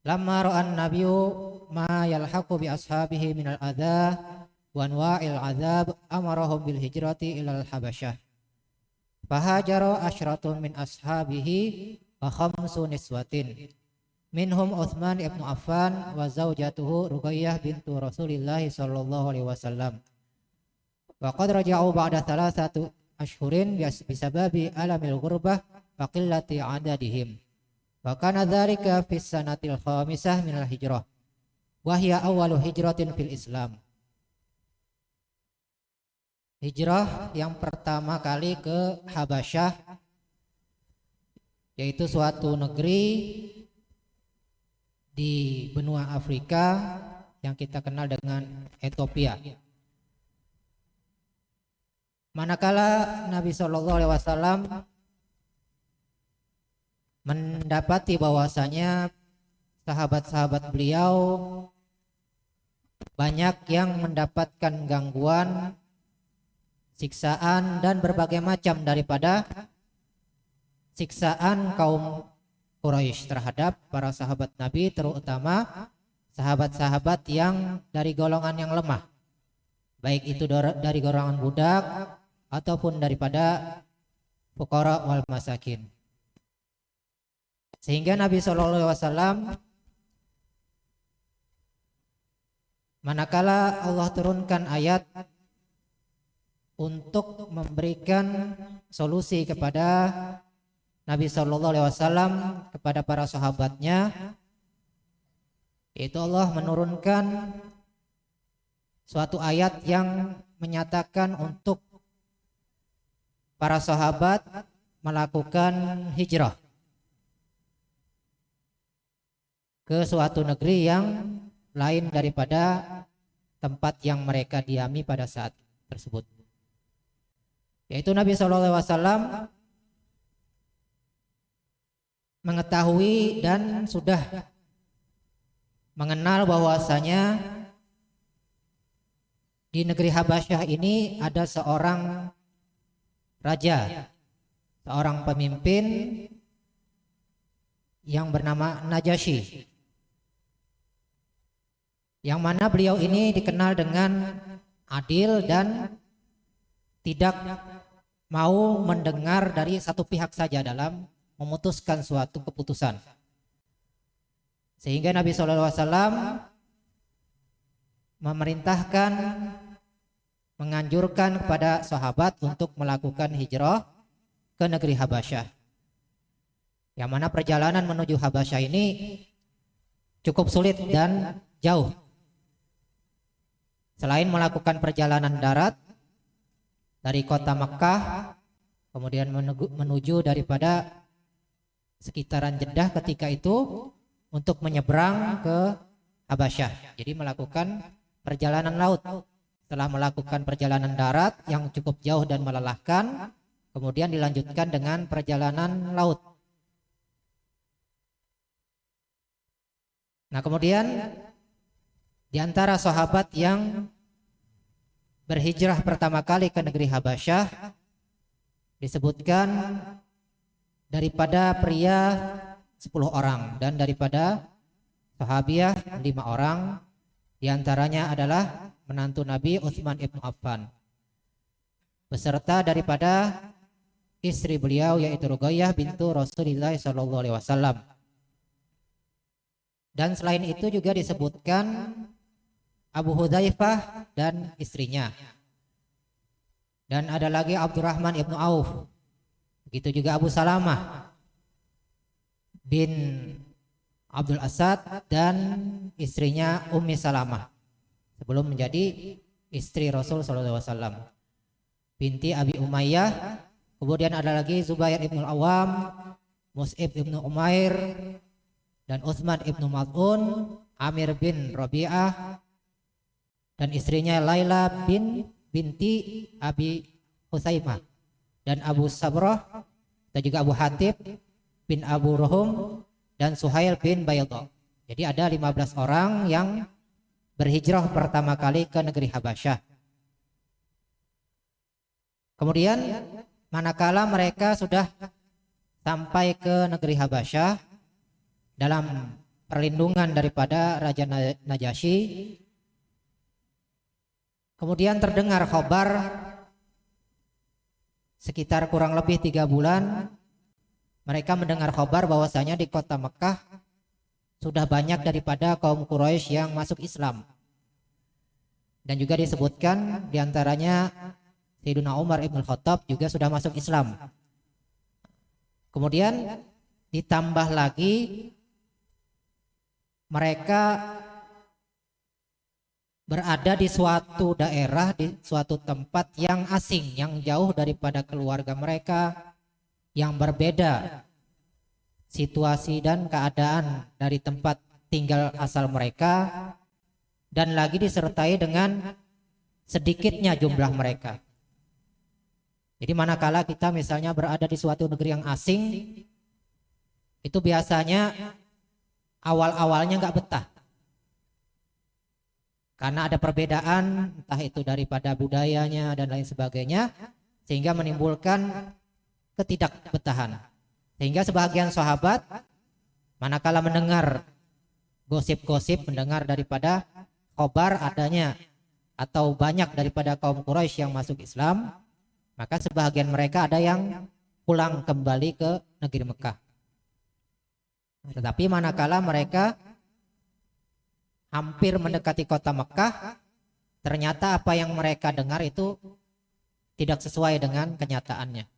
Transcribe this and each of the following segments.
lamma ra'an nabiyyu ma yalhaqu bi ashabihi minal adha wa anwa'il azab amarahum bil hijrati ilal habasyah. Fahajara asyratun min ashabihi wa khamsu niswatin minhum Utsman ibn Affan wa zaujatuhu Ruqayyah bintu Rasulillah sallallahu alaihi wasallam. Wa qad raja'u ba'da thalathati ashhurin bisababi alamil ghurbah wa qillati adadihim. Wa kana dzalika fi sanatil khamisah minal hijrah wa hiya awwalu hijratin fil Islam. Hijrah yang pertama kali ke Habasyah, yaitu suatu negeri di benua Afrika yang kita kenal dengan Ethiopia. Manakala Nabi SAW mendapati bahwasanya sahabat-sahabat beliau banyak yang mendapatkan gangguan, siksaan dan berbagai macam daripada siksaan kaum Quraisy terhadap para sahabat Nabi, terutama sahabat-sahabat yang dari golongan yang lemah, baik itu dari golongan budak ataupun daripada fuqara wal masakin. Sehingga Nabi SAW manakala Allah turunkan ayat untuk memberikan solusi kepada Nabi SAW kepada para sahabatnya, yaitu Allah menurunkan suatu ayat yang menyatakan untuk para sahabat melakukan hijrah ke suatu negeri yang lain daripada tempat yang mereka diami pada saat tersebut. Yaitu Nabi SAW mengetahui dan sudah mengenal bahwasanya di negeri Habasyah ini ada seorang raja, seorang pemimpin yang bernama Najasyi, yang mana beliau ini dikenal dengan adil dan tidak mau mendengar dari satu pihak saja dalam memutuskan suatu keputusan. Sehingga Nabi SAW memerintahkan, menganjurkan kepada sahabat untuk melakukan hijrah ke negeri Habasyah, yang mana perjalanan menuju Habasyah ini cukup sulit dan jauh. Selain melakukan perjalanan darat dari kota Makkah, kemudian menuju daripada sekitaran Jeddah ketika itu untuk menyeberang ke Habasyah. Jadi melakukan perjalanan laut. Setelah melakukan perjalanan darat yang cukup jauh dan melelahkan, kemudian dilanjutkan dengan perjalanan laut. Nah, kemudian di antara sahabat yang berhijrah pertama kali ke negeri Habasyah disebutkan daripada pria 10 orang dan daripada sahabiah 5 orang. Di antaranya adalah menantu Nabi Utsman ibn Affan beserta daripada istri beliau yaitu Ruqayyah bintu Rasulillah sallallahu alaihi wasallam. Dan selain itu juga disebutkan Abu Hudzaifah dan istrinya. Dan ada lagi Abdurrahman ibnu Auf. Begitu juga Abu Salamah bin Abdul Asad dan istrinya Ummi Salamah sebelum menjadi istri Rasul sallallahu alaihi wasallam, binti Abi Umayyah. Kemudian ada lagi Zubair ibn Awam, Mus'ib ibn Umair, dan Utsman ibn Maz'un, Amir bin Rabi'ah, dan istrinya Laila binti Abi Husaimah, dan Abu Sabrah, dan juga Abu Hatib bin Abu Ruhum, dan Suhail bin Bayda. Jadi ada 15 orang yang berhijrah pertama kali ke negeri Habasyah. Kemudian manakala mereka sudah sampai ke negeri Habasyah, dalam perlindungan daripada Raja Najasyi. Kemudian terdengar khabar sekitar kurang lebih 3 bulan, mereka mendengar khabar bahwasanya di kota Mekah sudah banyak daripada kaum Quraisy yang masuk Islam. Dan juga disebutkan diantaranya Sayyidina Umar ibn Khattab juga sudah masuk Islam. Kemudian ditambah lagi mereka berada di suatu daerah, di suatu tempat yang asing, yang jauh daripada keluarga mereka, yang berbeda situasi dan keadaan dari tempat tinggal asal mereka, dan lagi disertai dengan sedikitnya jumlah mereka. Jadi manakala kita misalnya berada di suatu negeri yang asing, itu biasanya awal-awalnya nggak betah. Karena ada perbedaan, entah itu daripada budayanya dan lain sebagainya, sehingga menimbulkan ketidakbetahan. Sehingga sebagian sahabat, manakala mendengar gosip-gosip, mendengar daripada khabar adanya atau banyak daripada kaum Quraisy yang masuk Islam, maka sebagian mereka ada yang pulang kembali ke negeri Mekah. Tetapi manakala mereka hampir mendekati kota Mekah, ternyata apa yang mereka dengar itu tidak sesuai dengan kenyataannya.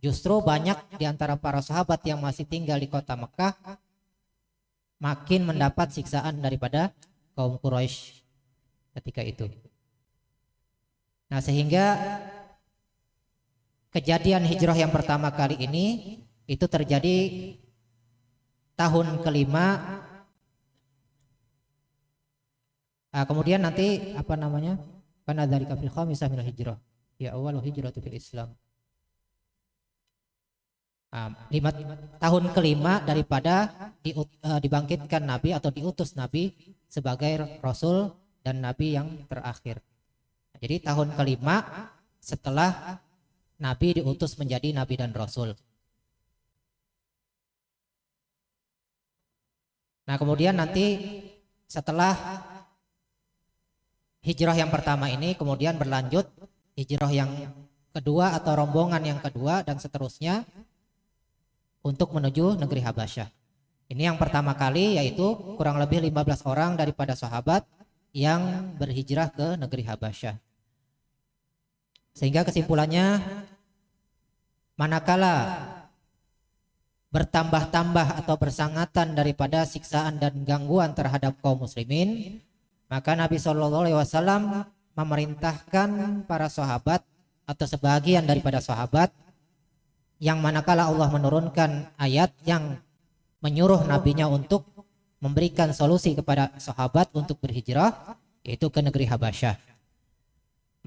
Justru banyak di antara para sahabat yang masih tinggal di kota Mekah makin mendapat siksaan daripada kaum Quraisy ketika itu. Nah, sehingga kejadian hijrah yang pertama kali ini itu terjadi tahun kelima. Kemudian nanti apa namanya? Kana dzalika fil khamisah minal hijrah. Ya awwalu hijratu fil Islam. Tahun kelima daripada dibangkitkan Nabi atau diutus Nabi sebagai Rasul dan Nabi yang terakhir. Jadi tahun kelima setelah Nabi diutus menjadi Nabi dan Rasul. Nah, kemudian nanti setelah hijrah yang pertama ini kemudian berlanjut hijrah yang kedua atau rombongan yang kedua dan seterusnya untuk menuju negeri Habasyah. Ini yang pertama kali, yaitu kurang lebih 15 orang daripada sahabat yang berhijrah ke negeri Habasyah. Sehingga kesimpulannya, manakala bertambah-tambah atau bersangatan daripada siksaan dan gangguan terhadap kaum muslimin, maka Nabi SAW memerintahkan para sahabat atau sebagian daripada sahabat, yang manakala Allah menurunkan ayat yang menyuruh nabinya untuk memberikan solusi kepada sahabat untuk berhijrah, yaitu ke negeri Habasyah.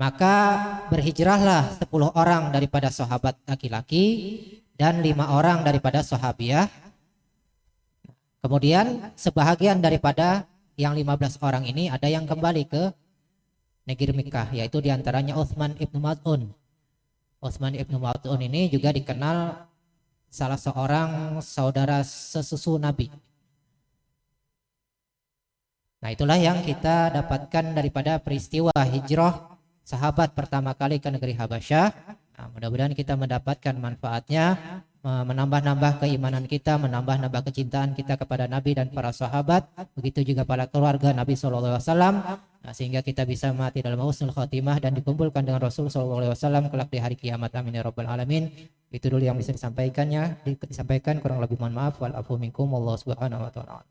Maka berhijrahlah 10 orang daripada sahabat laki-laki dan 5 orang daripada sahabiah. Kemudian sebahagian daripada yang 15 orang ini ada yang kembali ke negeri Mekah, yaitu diantaranya Utsman ibnu Maz'un. Utsman ibnu Maz'un ini juga dikenal salah seorang saudara sesusu Nabi. Nah, itulah yang kita dapatkan daripada peristiwa hijrah sahabat pertama kali ke negeri Habasyah. Nah, mudah-mudahan kita mendapatkan manfaatnya, menambah-nambah keimanan kita, menambah-nambah kecintaan kita kepada Nabi dan para sahabat, begitu juga para keluarga Nabi SAW. Nah, sehingga kita bisa mati dalam husnul khatimah dan dikumpulkan dengan Rasul SAW kelak di hari kiamat. Amin ya rabbal alamin. Itu dulu yang bisa disampaikan, kurang lebih mohon maaf. Wal afu minkum, wallahu subhanahu wa ta'ala.